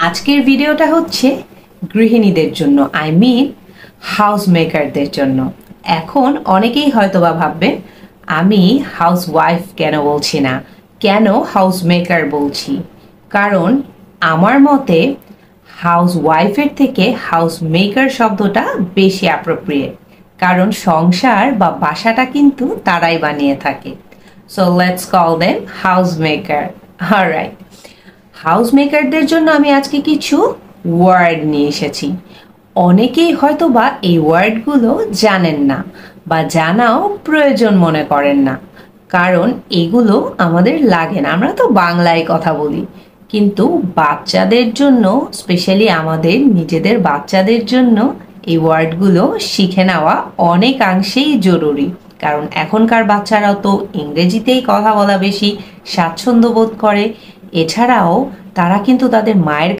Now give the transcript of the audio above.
আজকের ভিডিওটা হচ্ছে গৃহিণীদের জন্য, আই মিন হাউস মেকারদের জন্য। এখন অনেকেই হয়তোবা ভাববেন আমি হাউস ওয়াইফ কেন বলছি না, কেন হাউস মেকার বলছি। কারণ আমার মতে হাউস ওয়াইফের থেকে হাউস মেকার শব্দটা বেশি অ্যাপ্রোপ্রিয়েট, কারণ সংসার বা বাসাটা কিন্তু তারাই বানিয়ে থাকে। So let's call them house maker. Alright, house মেকারদের জন্য আমি আজকে কিছু ওয়ার্ড নিয়ে এসেছি। অনেকেই হয়তো বা এই ওয়ার্ডগুলো জানেন না বা জানাও প্রয়োজন মনে করেন না, কারণ এগুলো আমাদের লাগে না, আমরা তো বাংলায় কথা বলি। কিন্তু বাচ্চাদের জন্য, স্পেশালি আমাদের নিজেদের বাচ্চাদের জন্য এই ওয়ার্ডগুলো শিখে নেওয়া অনেকাংশেই জরুরি। কারণ এখনকার বাচ্চারাও তো ইংরেজিতেই কথা বলা বেশি স্বাচ্ছন্দ্য বোধ করে। এছাড়াও তারা কিন্তু তাদের মায়ের